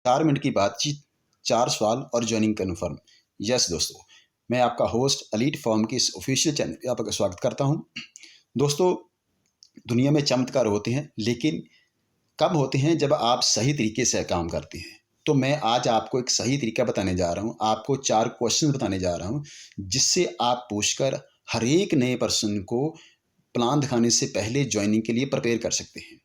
4 minute की बातचीत, 4 सवाल और ज्वाइनिंग कन्फर्म। यस दोस्तों, मैं आपका होस्ट एलीट फॉर्म के इस ऑफिशियल चैनल पे आपका स्वागत करता हूं। दोस्तों, दुनिया में चमत्कार होते हैं, लेकिन कब होते हैं जब आप सही तरीके से काम करते हैं। तो मैं आज आपको एक सही तरीका बताने जा रहा हूं, आपको 4 क्वेश्चन बताने जा रहा हूं, जिससे आप पूछकर हर एक नए पर्सन को प्लान दिखाने से पहले ज्वाइनिंग के लिए प्रिपेयर कर सकते हैं।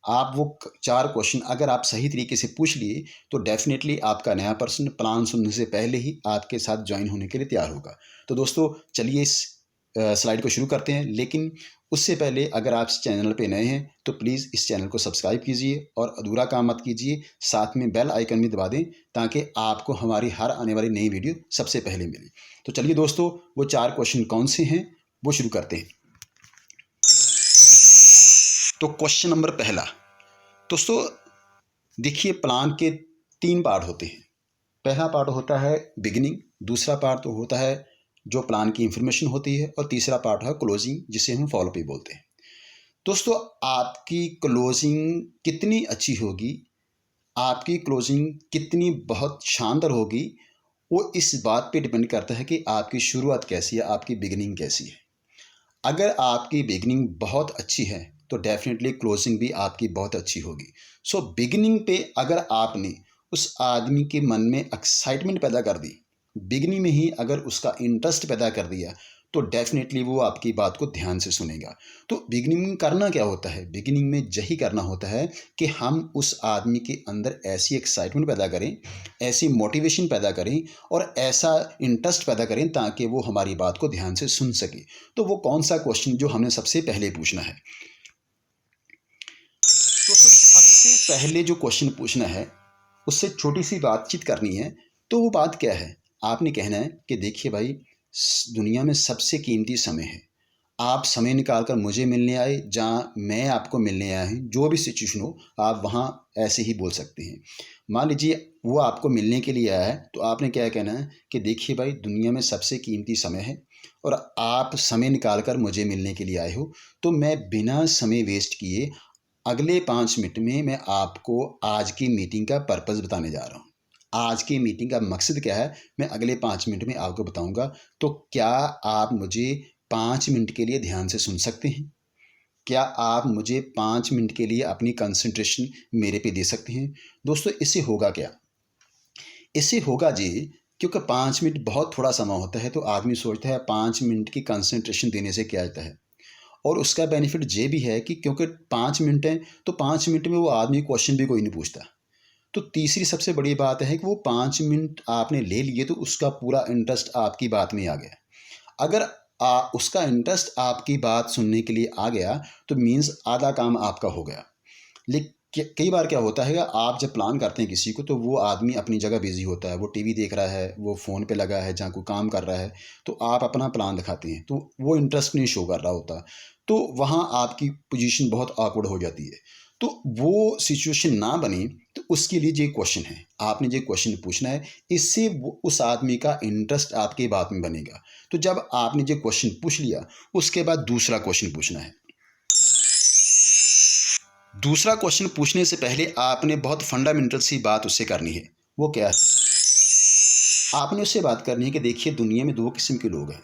आप वो 4 क्वेश्चन अगर आप सही तरीके से पूछ लिए तो डेफिनेटली आपका नया पर्सन प्लान सुनने से पहले ही आपके साथ ज्वाइन होने के लिए तैयार होगा। तो दोस्तों, चलिए इस स्लाइड को शुरू करते हैं। लेकिन उससे पहले अगर आप इस चैनल पे नए हैं तो प्लीज़ इस चैनल को सब्सक्राइब कीजिए और अधूरा काम मत कीजिए। साथ में बेल आइकन भी दबा दें ताकि आपको हमारी हर आने वाली नई वीडियो सबसे पहले मिले। तो चलिए दोस्तों, वो 4 क्वेश्चन कौन से हैं वो शुरू करते हैं। तो क्वेश्चन नंबर पहला, दोस्तों देखिए, प्लान के 3 पार्ट होते हैं। पहला पार्ट होता है बिगिनिंग, दूसरा पार्ट तो होता है जो प्लान की इंफॉर्मेशन होती है, और तीसरा पार्ट है क्लोजिंग, जिसे हम फॉलो अप बोलते हैं। दोस्तों, आपकी क्लोजिंग कितनी अच्छी होगी, आपकी क्लोजिंग कितनी बहुत शानदार होगी, वो इस बात पे डिपेंड करता है कि आपकी शुरुआत कैसी है, आपकी बिगिनिंग कैसी है। अगर आपकी बिगिनिंग बहुत अच्छी है तो डेफिनेटली क्लोजिंग भी आपकी बहुत अच्छी होगी। सो बिगिनिंग पे अगर आपने उस आदमी के मन में एक्साइटमेंट पैदा कर दी, बिगिनिंग में ही अगर उसका इंटरेस्ट पैदा कर दिया, तो डेफिनेटली वो आपकी बात को ध्यान से सुनेगा। तो बिगिनिंग में करना क्या होता है, बिगिनिंग में यही करना होता है कि हम उस आदमी के अंदर ऐसी एक्साइटमेंट पैदा करें, ऐसी मोटिवेशन पैदा करें और ऐसा इंटरेस्ट पैदा करें ताकि वो हमारी बात को ध्यान से सुन सके। तो वो कौन सा क्वेश्चन जो हमने सबसे पहले पूछना है। तो सबसे पहले जो क्वेश्चन पूछना है, उससे छोटी सी बातचीत करनी है। तो वो बात क्या है, आपने कहना है कि देखिए भाई, दुनिया में सबसे कीमती समय है। आप समय निकाल कर मुझे मिलने आए, जहाँ मैं आपको मिलने आया हूँ, जो भी सिचुएशन हो आप वहाँ ऐसे ही बोल सकते हैं। मान लीजिए वो आपको मिलने के लिए आया है, तो आपने क्या कहना है कि देखिए भाई, दुनिया में सबसे कीमती समय है और आप समय निकाल कर मुझे मिलने के लिए आए हो। तो मैं बिना समय वेस्ट किए अगले 5 मिनट में मैं आपको आज की मीटिंग का पर्पस बताने जा रहा हूँ। आज की मीटिंग का मकसद क्या है, मैं अगले 5 मिनट में आपको बताऊंगा। तो क्या आप मुझे 5 मिनट के लिए ध्यान से सुन सकते हैं? क्या आप मुझे 5 मिनट के लिए अपनी कंसंट्रेशन मेरे पे दे सकते हैं? दोस्तों, इससे होगा क्या, इससे होगा जी, क्योंकि 5 मिनट बहुत थोड़ा समय होता है, तो आदमी सोचता है 5 मिनट की कंसंट्रेशन देने से क्या होता है। और उसका बेनिफिट ये भी है कि क्योंकि 5 मिनट हैं, तो 5 मिनट में वो आदमी क्वेश्चन भी कोई नहीं पूछता। तो तीसरी सबसे बड़ी बात है कि वो 5 मिनट आपने ले लिए तो उसका पूरा इंटरेस्ट आपकी बात में आ गया। अगर उसका इंटरेस्ट आपकी बात सुनने के लिए आ गया, तो मीन्स आधा काम आपका हो गया। लेकिन कई बार क्या होता है, आप जब प्लान करते हैं किसी को, तो वो आदमी अपनी जगह बिजी होता है, वो टीवी देख रहा है, वो फ़ोन पे लगा है, जहाँ कोई काम कर रहा है। तो आप अपना प्लान दिखाते हैं तो वो इंटरेस्ट नहीं शो कर रहा होता। तो वहाँ आपकी पोजीशन बहुत ऑकवर्ड हो जाती है। तो वो सिचुएशन ना बने, तो उसके लिए ये क्वेश्चन है, आपने ये क्वेश्चन पूछना है। इससे उस आदमी का इंटरेस्ट आपकी बात में बनेगा। तो जब आपने ये क्वेश्चन पूछ लिया, उसके बाद दूसरा क्वेश्चन पूछना है। दूसरा क्वेश्चन पूछने से पहले आपने बहुत फंडामेंटल सी बात उससे करनी है। वो क्या है, आपने उससे बात करनी है कि देखिए, दुनिया में 2 किस्म के लोग हैं।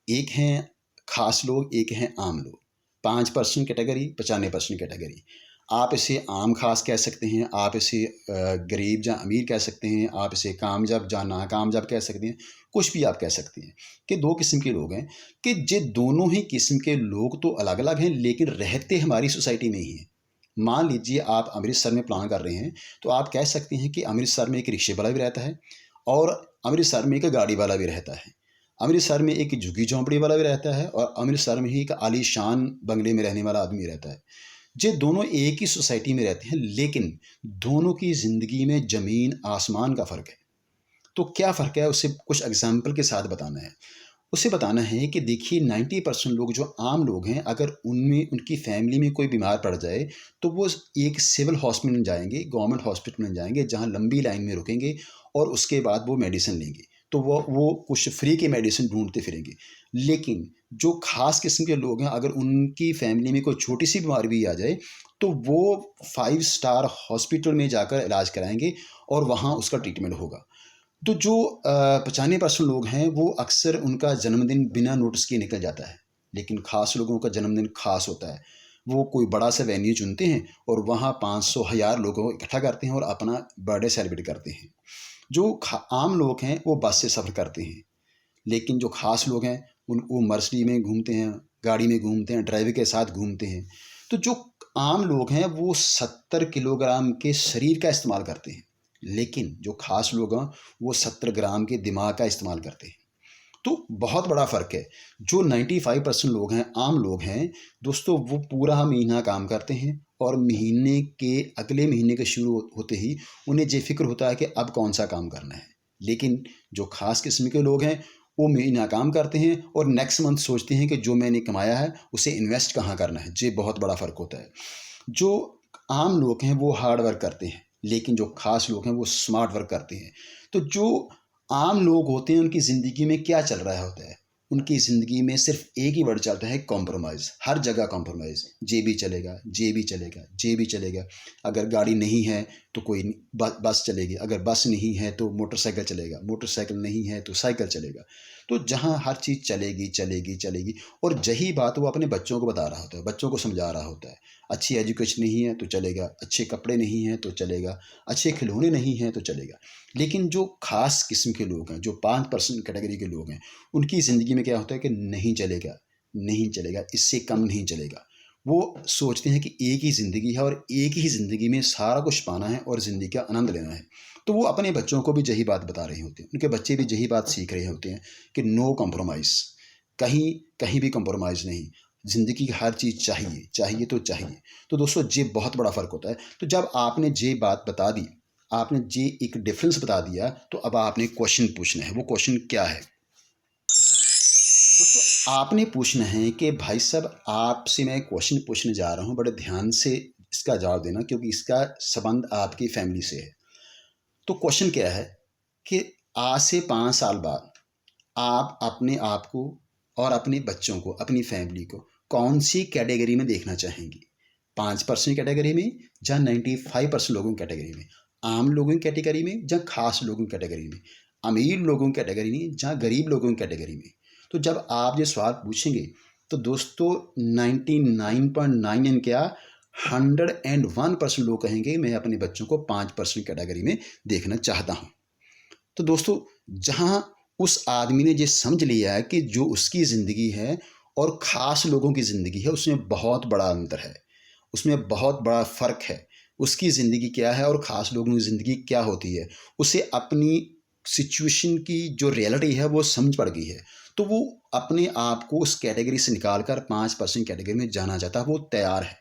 एक हैं खास लोग, एक हैं आम लोग। 5% कैटेगरी, 95% कैटेगरी। आप इसे आम खास कह सकते हैं, आप इसे गरीब या अमीर कह सकते हैं, आप इसे कामयाब या नाकामयाब कह सकते हैं, कुछ भी आप कह सकते हैं। कि 2 किस्म के लोग हैं, कि ये दोनों ही किस्म के लोग तो अलग अलग हैं, लेकिन रहते हमारी सोसाइटी में ही हैं। मान लीजिए आप अमृतसर में प्लान कर रहे हैं, तो आप कह सकते हैं कि अमृतसर में एक रिक्शे वाला भी रहता है और अमृतसर में एक गाड़ी वाला भी रहता है। अमृतसर में एक झुग्गी झोंपड़ी वाला भी रहता है और अमृतसर में ही एक आलीशान बंगले में रहने वाला आदमी रहता है। ये दोनों एक ही सोसाइटी में रहते हैं, लेकिन दोनों की ज़िंदगी में ज़मीन आसमान का फ़र्क है। तो क्या फ़र्क है, उससे कुछ एग्जाम्पल के साथ बताना है। उसे बताना है कि देखिए, 90% लोग जो आम लोग हैं, अगर उनमें उनकी फैमिली में कोई बीमार पड़ जाए, तो वो एक सिविल हॉस्पिटल में जाएंगे, गवर्नमेंट हॉस्पिटल में जाएंगे, जहाँ लंबी लाइन में रुकेंगे और उसके बाद वो मेडिसिन लेंगे। तो वो कुछ फ्री के मेडिसिन ढूंढते फिरेंगे। लेकिन जो खास किस्म के लोग हैं, अगर उनकी फैमिली में कोई छोटी सी बीमारी भी आ जाए, तो वो 5 स्टार हॉस्पिटल में जाकर इलाज कराएंगे और वहाँ उसका ट्रीटमेंट होगा। तो जो 95% लोग हैं वो अक्सर उनका जन्मदिन बिना नोटिस किए निकल जाता है, लेकिन ख़ास लोगों का जन्मदिन ख़ास होता है। वो कोई बड़ा सा वेन्यू चुनते हैं और वहाँ 500 हज़ार लोगों को इकट्ठा करते हैं और अपना बर्थडे सेलिब्रेट करते हैं। जो आम लोग हैं वो बस से सफ़र करते हैं, लेकिन जो ख़ास लोग हैं वो मर्सिडी में घूमते हैं, गाड़ी में घूमते हैं, ड्राइवर के साथ घूमते हैं। तो जो आम लोग हैं वो 70 किलोग्राम के शरीर का इस्तेमाल करते हैं, लेकिन जो ख़ास लोग हैं वो 70 ग्राम के दिमाग का इस्तेमाल करते हैं। तो बहुत बड़ा फ़र्क है। जो 95% लोग हैं, आम लोग हैं दोस्तों, वो पूरा महीना काम करते हैं और महीने के अगले महीने के शुरू होते ही उन्हें ये फ़िक्र होता है कि अब कौन सा काम करना है। लेकिन जो ख़ास किस्म के लोग हैं वो महीना काम करते हैं और नेक्स्ट मंथ सोचते हैं कि जो मैंने कमाया है उसे इन्वेस्ट कहाँ करना है। ये बहुत बड़ा फ़र्क होता है। जो आम लोग हैं वो हार्ड वर्क करते हैं, लेकिन जो ख़ास लोग हैं वो स्मार्ट वर्क करते हैं। तो जो आम लोग होते हैं उनकी ज़िंदगी में क्या चल रहा होता है? उनकी ज़िंदगी में सिर्फ एक ही वर्ड चलता है, कॉम्प्रोमाइज़। हर जगह कॉम्प्रोमाइज़। ये भी चलेगा, ये भी चलेगा, ये भी चलेगा। अगर गाड़ी नहीं है तो कोई बस चलेगी, अगर बस नहीं है तो मोटरसाइकिल चलेगा, मोटरसाइकिल नहीं है तो साइकिल चलेगा। तो जहाँ हर चीज़ चलेगी चलेगी चलेगी, और यही बात वो अपने बच्चों को बता रहा होता है, बच्चों को समझा रहा होता है। अच्छी एजुकेशन नहीं है तो चलेगा, अच्छे कपड़े नहीं हैं तो चलेगा, अच्छे खिलौने नहीं हैं तो चलेगा। लेकिन जो ख़ास किस्म के लोग हैं, जो 5% कैटेगरी के लोग हैं, उनकी ज़िंदगी में क्या होता है कि नहीं चलेगा, नहीं चलेगा, इससे कम नहीं चलेगा। वो सोचते हैं कि एक ही ज़िंदगी है और एक ही ज़िंदगी में सारा कुछ पाना है और ज़िंदगी का आनंद लेना है। तो वो अपने बच्चों को भी यही बात बता रहे होते हैं, उनके बच्चे भी यही बात सीख रहे होते हैं कि नो कॉम्प्रोमाइज़, कहीं कहीं भी कॉम्प्रोमाइज़ नहीं। ज़िंदगी की हर चीज़ चाहिए, चाहिए तो चाहिए। तो दोस्तों ये बहुत बड़ा फ़र्क होता है। तो जब आपने ये बात बता दी, आपने ये एक डिफरेंस बता दिया, तो अब आपने क्वेश्चन पूछना है। वो क्वेश्चन क्या है? दोस्तों आपने पूछना है कि भाई साहब आपसे मैं क्वेश्चन पूछने जा रहा हूँ, बड़े ध्यान से इसका जवाब देना, क्योंकि इसका संबंध आपकी फैमिली से है। तो क्वेश्चन क्या है कि आज से 5 साल बाद आप अपने आप को और अपने बच्चों को, अपनी फैमिली को कौन सी कैटेगरी में देखना चाहेंगी? 5% कैटेगरी में या 95% लोगों की कैटेगरी में? आम लोगों की कैटेगरी में या खास लोगों की कैटेगरी में? अमीर लोगों की कैटेगरी में या गरीब लोगों की कैटेगरी में? तो जब आप ये सवाल पूछेंगे तो दोस्तों 99.9 एंड क्या 101% लोग कहेंगे मैं अपने बच्चों को 5% कैटेगरी में देखना चाहता हूँ। तो दोस्तों जहाँ उस आदमी ने ये समझ लिया है कि जो उसकी ज़िंदगी है और ख़ास लोगों की ज़िंदगी है उसमें बहुत बड़ा अंतर है, उसमें बहुत बड़ा फ़र्क है। उसकी ज़िंदगी क्या है और ख़ास लोगों की ज़िंदगी क्या होती है, उसे अपनी सिचुएशन की जो रियलिटी है वो समझ पड़ गई है। तो वो अपने आप को उस कैटेगरी से निकाल कर 5% कैटेगरी में जाना चाहता है। वो तैयार है,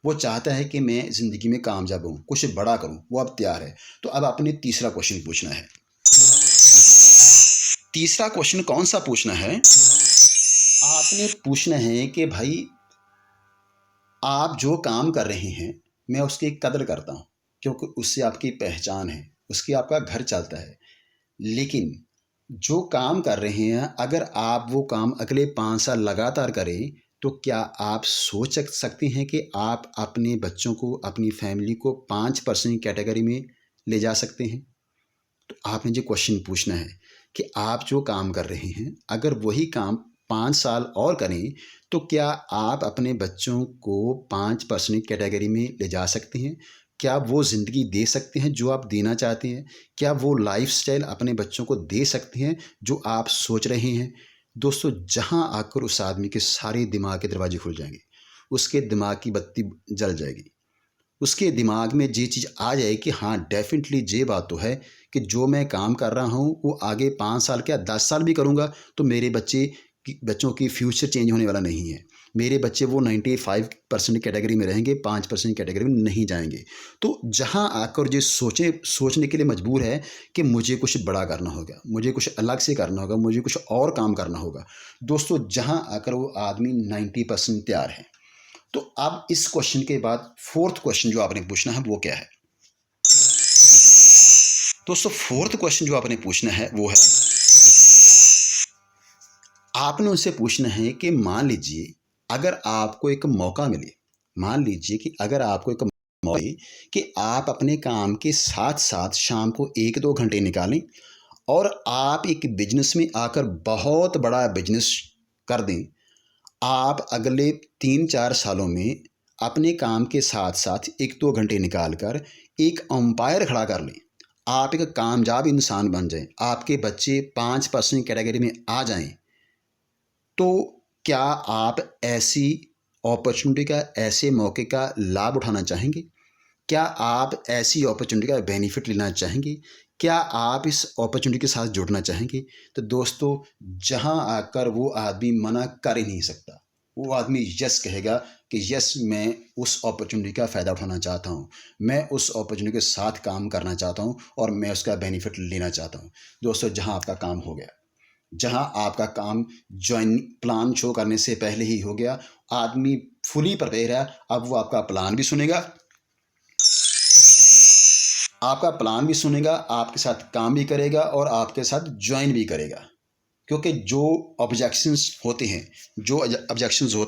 वो चाहता है कि मैं ज़िंदगी में कामयाब हूँ, कुछ बड़ा करूँ, वो अब तैयार है। तो अब आपने तीसरा क्वेश्चन पूछना है। तीसरा क्वेश्चन कौन सा पूछना है? आपने पूछना है कि भाई आप जो काम कर रहे हैं मैं उसकी कदर करता हूँ, क्योंकि उससे आपकी पहचान है, उसकी आपका घर चलता है। लेकिन जो काम कर रहे हैं अगर आप वो काम अगले 5 साल लगातार करें तो क्या आप सोच सकते हैं कि आप अपने बच्चों को, अपनी फैमिली को 5% कैटेगरी में ले जा सकते हैं? तो आपने जो क्वेश्चन पूछना है कि आप जो काम कर रहे हैं अगर वही काम 5 साल और करें तो क्या आप अपने बच्चों को 5% कैटेगरी में ले जा सकते हैं? क्या वो ज़िंदगी दे सकते हैं जो आप देना चाहते हैं? क्या वो लाइफस्टाइल अपने बच्चों को दे सकते हैं जो आप सोच रहे हैं? दोस्तों जहाँ आकर उस आदमी के सारे दिमाग के दरवाजे खुल जाएंगे, उसके दिमाग की बत्ती जल जाएगी, उसके दिमाग में ये चीज़ आ जाए कि हाँ डेफिनेटली ये बात तो है कि जो मैं काम कर रहा हूँ वो आगे 5 साल क्या 10 साल भी करूँगा तो मेरे बच्चों की फ्यूचर चेंज होने वाला नहीं है। मेरे बच्चे वो 95% कैटेगरी में रहेंगे, 5% कैटेगरी में नहीं जाएंगे। तो जहाँ आकर ये सोचने के लिए मजबूर है कि मुझे कुछ बड़ा करना होगा, मुझे कुछ अलग से करना होगा, मुझे कुछ और काम करना होगा। दोस्तों जहाँ आकर वो आदमी 90% तैयार है। तो अब इस क्वेश्चन के बाद फोर्थ क्वेश्चन जो आपने पूछना है वो क्या है? दोस्तों फोर्थ क्वेश्चन जो आपने पूछना है वो है, आपने उनसे पूछना है कि मान लीजिए अगर आपको एक मौका मिले मान लीजिए कि अगर आपको एक मौका कि आप अपने काम के साथ साथ शाम को 1-2 घंटे निकालें और आप एक बिजनेस में आकर बहुत बड़ा बिजनेस कर दें। आप अगले 3-4 सालों में अपने काम के साथ साथ 1-2 घंटे निकाल कर एक अंपायर खड़ा कर लें। आप एक कामयाब इंसान बन जाएं, आपके बच्चे 5% कैटेगरी में आ जाएं, तो क्या आप ऐसी अपॉर्चुनिटी का, ऐसे मौके का लाभ उठाना चाहेंगे? क्या आप ऐसी अपॉर्चुनिटी का बेनिफिट लेना चाहेंगे? क्या आप इस अपॉर्चुनिटी के साथ जुड़ना चाहेंगे? तो दोस्तों, जहां आकर वो आदमी मना कर ही नहीं सकता। वो आदमी यस कहेगा कि यस, मैं उस अपॉर्चुनिटी का फ़ायदा उठाना चाहता हूँ, मैं उस अपॉर्चुनिटी के साथ काम करना चाहता हूँ और मैं उसका बेनिफिट लेना चाहता हूँ। दोस्तों, जहाँ आपका काम हो गया, जहाँ आपका काम ज्वाइन प्लान शो करने से पहले ही हो गया, आदमी फुली प्रिपेयर है, अब वो आपका प्लान भी सुनेगा, आपका प्लान भी सुनेगा, आपके साथ काम भी करेगा और आपके साथ ज्वाइन भी करेगा। क्योंकि जो ऑब्जेक्शंस होते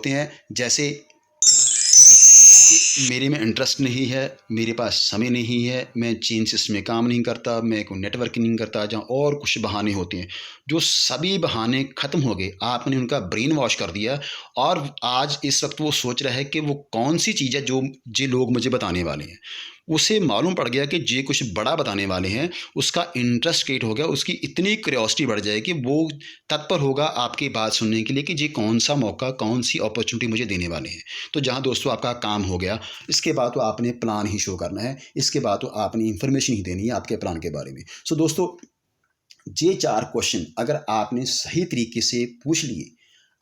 हैं, जैसे कि मेरे में इंटरेस्ट नहीं है, मेरे पास समय नहीं है, मैं चेंजेस में काम नहीं करता, मैं कोई नेटवर्किंग नहीं करता, जहाँ और कुछ बहाने होते हैं, जो सभी बहाने ख़त्म हो गए। आपने उनका ब्रेन वॉश कर दिया और आज इस वक्त वो सोच रहा है कि वो कौन सी चीज़ है जो ये लोग मुझे बताने वाले हैं। उसे मालूम पड़ गया कि ये कुछ बड़ा बताने वाले हैं, उसका इंटरेस्ट क्रिएट हो गया, उसकी इतनी क्यूरियोसिटी बढ़ जाएगी, वो तत्पर होगा आपकी बात सुनने के लिए कि ये कौन सा मौका, कौन सी अपॉर्चुनिटी मुझे देने वाले हैं। तो जहाँ दोस्तों आपका काम हो गया, इसके बाद तो आपने प्लान ही शो करना है, इसके बाद तो आपने इंफॉर्मेशन ही देनी है आपके प्लान के बारे में। सो दोस्तों, ये 4 क्वेश्चन अगर आपने सही तरीके से पूछ लिए,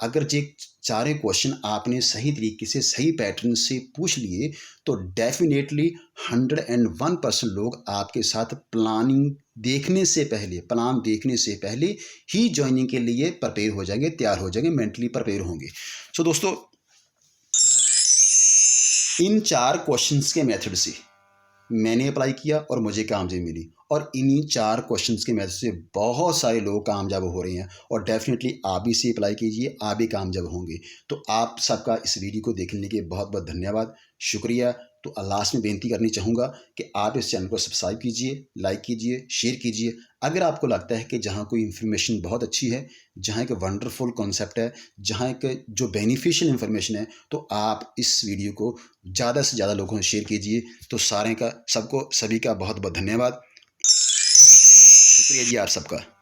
अगर ये चारे क्वेश्चन आपने सही तरीके से, सही पैटर्न से पूछ लिए, तो डेफिनेटली 101% लोग आपके साथ प्लान देखने से पहले ही ज्वाइनिंग के लिए प्रिपेयर हो जाएंगे, तैयार हो जाएंगे, मेंटली प्रिपेयर होंगे। सो दोस्तों, इन 4 क्वेश्चंस के मेथड से मैंने अप्लाई किया और मुझे कामयाबी मिली, और इन्हीं 4 क्वेश्चंस के मेथड से बहुत सारे लोग कामयाब हो रहे हैं, और डेफिनेटली आप भी इसे अप्लाई कीजिए, आप भी कामयाब होंगे। तो आप सबका इस वीडियो को देखने के बहुत बहुत धन्यवाद, शुक्रिया। तो लास्ट में बेनती करनी चाहूँगा कि आप इस चैनल को सब्सक्राइब कीजिए, लाइक कीजिए, शेयर कीजिए। अगर आपको लगता है कि जहाँ कोई इन्फॉर्मेशन बहुत अच्छी है, जहाँ एक वंडरफुल कॉन्सेप्ट है, जहाँ एक जो बेनिफिशियल इन्फॉर्मेशन है, तो आप इस वीडियो को ज़्यादा से ज़्यादा लोगों से शेयर कीजिए। तो सभी का बहुत बहुत धन्यवाद, शुक्रिया जी आप सबका।